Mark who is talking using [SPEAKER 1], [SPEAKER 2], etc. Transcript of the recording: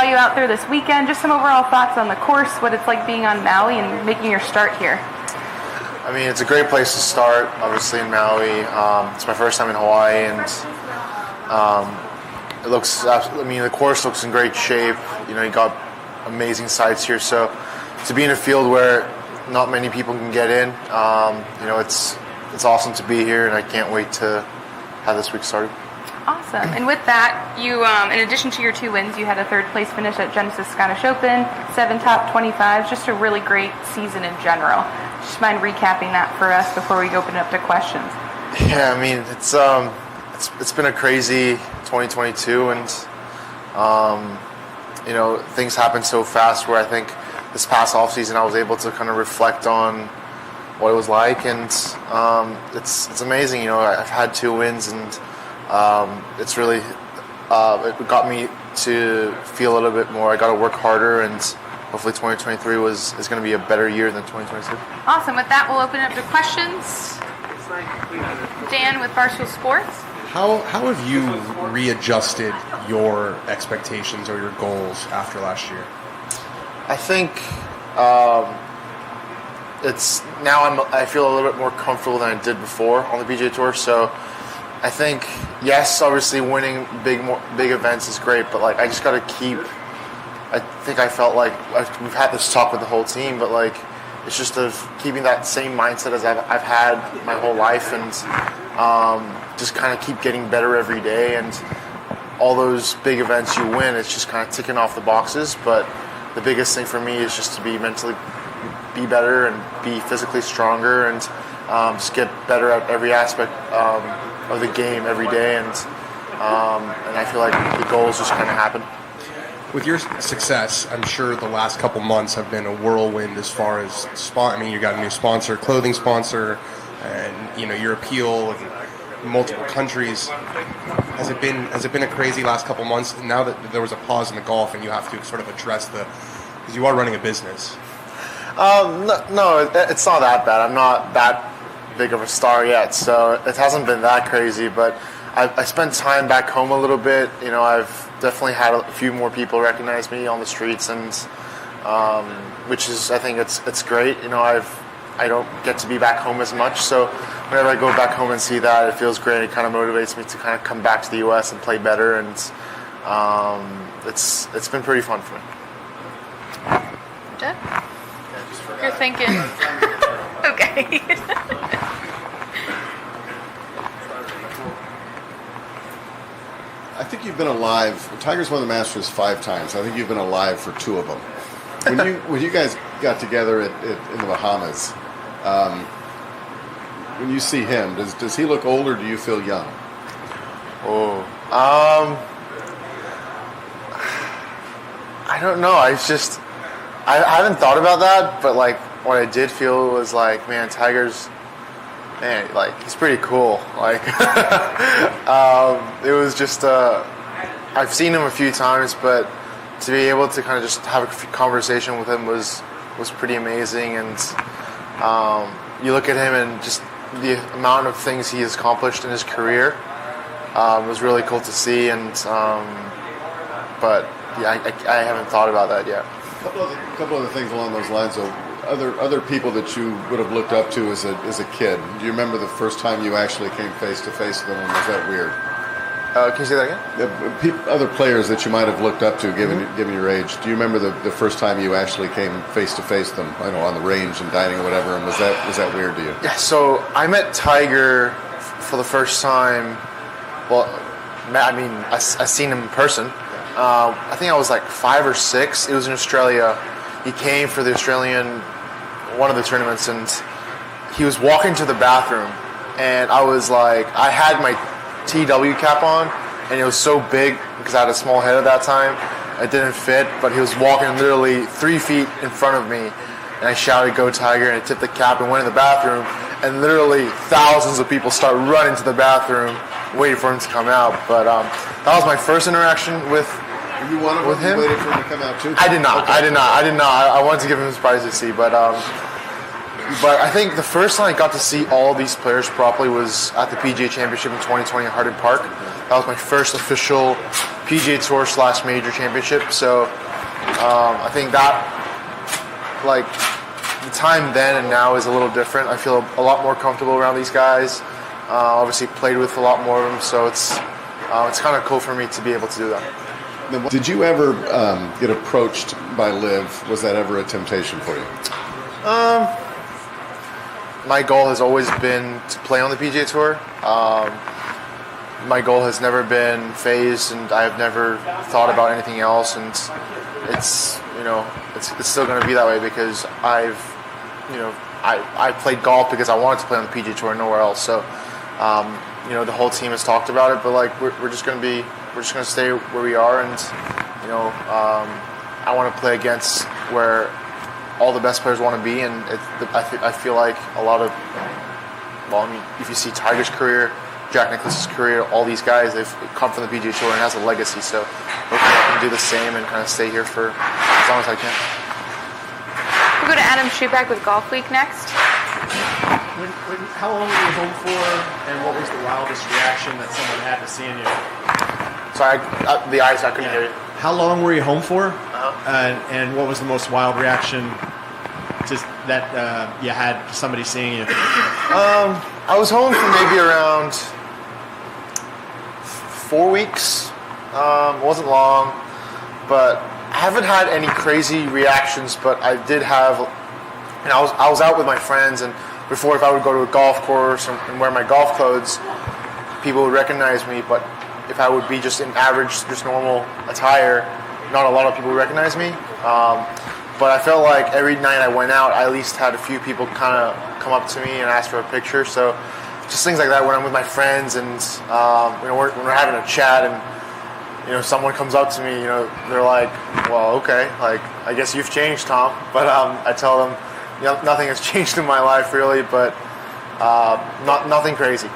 [SPEAKER 1] you out there this weekend. Just some overall thoughts on the course, what it's like being on Maui and making your start here.
[SPEAKER 2] I mean, it's a great place to start, obviously, in Maui. It's my first time in Hawaii, and the course looks in great shape. You got amazing sights here, so to be in a field where not many people can get in, it's awesome to be here, and I can't wait to have this week started.
[SPEAKER 1] Awesome. And with that, you, in addition to your 2 wins, you had a 3rd place finish at Genesis Scottish Open, 7 top 25s, just a really great season in general. Just mind recapping that for us before we open it up to questions.
[SPEAKER 2] Yeah, I mean, it's been a crazy 2022, and things happen so fast where I think this past offseason I was able to kind of reflect on what it was like, and it's amazing. I've had 2 wins, and it's really it got me to feel a little bit more. I got to work harder, and hopefully 2023 is going to be a better year than 2022.
[SPEAKER 1] Awesome. With that, we'll open it up to questions. Dan with Barstool Sports.
[SPEAKER 3] How have you readjusted your expectations or your goals after last year?
[SPEAKER 2] I think I feel a little bit more comfortable than I did before on the PGA Tour. So I think, yes, obviously winning big events is great, but I just got to keep. I think I felt like we've had this talk with the whole team, but it's just of keeping that same mindset as I've had my whole life, and just kind of keep getting better every day. And all those big events you win, it's just kind of ticking off the boxes. But the biggest thing for me is just to be mentally be better and be physically stronger, and just get better at every aspect of the game every day. And I feel like the goals just kind of happen.
[SPEAKER 3] With your success, I'm sure the last couple months have been a whirlwind as far as you got a new sponsor, clothing sponsor, and your appeal in multiple countries. Has it been a crazy last couple months? Now that there was a pause in the golf, and you have to sort of address because you are running a business.
[SPEAKER 2] No, it's not that bad. I'm not that big of a star yet, so it hasn't been that crazy. But I spent time back home a little bit. I've definitely had a few more people recognize me on the streets, and which is, I think it's great. I don't get to be back home as much, so whenever I go back home and see that, it feels great. It kind of motivates me to kind of come back to the U.S. and play better, and it's been pretty fun for me.
[SPEAKER 1] Jeff? You're thinking. Okay.
[SPEAKER 4] I think you've been alive. Tiger's won the Masters 5 times. I think you've been alive for 2 of them. When you guys got together in the Bahamas, when you see him, does he look old or do you feel young?
[SPEAKER 2] I don't know. I haven't thought about that, but what I did feel was man, Tiger's. Man, he's pretty cool. It was just, I've seen him a few times, but to be able to kind of just have a conversation with him was pretty amazing. And you look at him and just the amount of things he has accomplished in his career was really cool to see. And but yeah, I haven't thought about that yet.
[SPEAKER 4] A couple other things along those lines, though. Other people that you would have looked up to as a kid. Do you remember the first time you actually came face to face with them? Was that weird?
[SPEAKER 2] Can you say that again?
[SPEAKER 4] Other players that you might have looked up to, given your age. Do you remember the first time you actually came face to face with them? I know, on the range and dining or whatever. And was that weird to you?
[SPEAKER 2] Yeah. So I met Tiger for the first time. Well, I seen him in person. I think I was 5 or 6. It was in Australia. He came for the Australian, one of the tournaments, and he was walking to the bathroom, and I was I had my TW cap on, and it was so big because I had a small head at that time, it didn't fit, but he was walking literally 3 feet in front of me, and I shouted, "Go Tiger," and I tipped the cap and went in the bathroom, and literally thousands of people start running to the bathroom waiting for him to come out. But that was my first interaction with
[SPEAKER 4] You wanted with him? You waited for him to come out too?
[SPEAKER 2] I did not. Okay. I did not. I wanted to give him his prize to see, but I think the first time I got to see all these players properly was at the PGA Championship in 2020 at Hardin Park. That was my first official PGA Tour / major championship. So I think that, like, the time then and now is a little different. I feel a lot more comfortable around these guys. Obviously played with a lot more of them, so it's kind of cool for me to be able to do that.
[SPEAKER 4] Did you ever get approached by Liv? Was that ever a temptation for you?
[SPEAKER 2] My goal has always been to play on the PGA Tour. My goal has never been phased, and I have never thought about anything else. And it's still going to be that way because I played golf because I wanted to play on the PGA Tour, nowhere else. So the whole team has talked about it, but like we're just going to stay where we are, and I want to play against where all the best players want to be, and I feel like a lot of, if you see Tiger's career, Jack Nicklaus's career, all these guys, they've come from the PGA Tour and has a legacy. So hopefully I can do the same and kind of stay here for as long as I can.
[SPEAKER 1] We'll go to Adam Schuback with Golf Week next.
[SPEAKER 5] How long were you home for, and what was the wildest reaction that someone had to seeing you?
[SPEAKER 2] Sorry, the eyes, I couldn't hear you.
[SPEAKER 5] How long were you home for,
[SPEAKER 2] Uh-huh.
[SPEAKER 5] and what was the most wild reaction that you had to somebody seeing you?
[SPEAKER 2] I was home for maybe around 4 weeks. It wasn't long, but I haven't had any crazy reactions, but I did have, I was out with my friends, and before, if I would go to a golf course and wear my golf clothes, people would recognize me, but if I would be just in average, just normal attire, not a lot of people would recognize me. But I felt like every night I went out, I at least had a few people kind of come up to me and ask for a picture. So just things like that when I'm with my friends and when we're having a chat and someone comes up to me, they're like, well, okay, like I guess you've changed, Tom. But I tell them nothing has changed in my life really, but nothing crazy.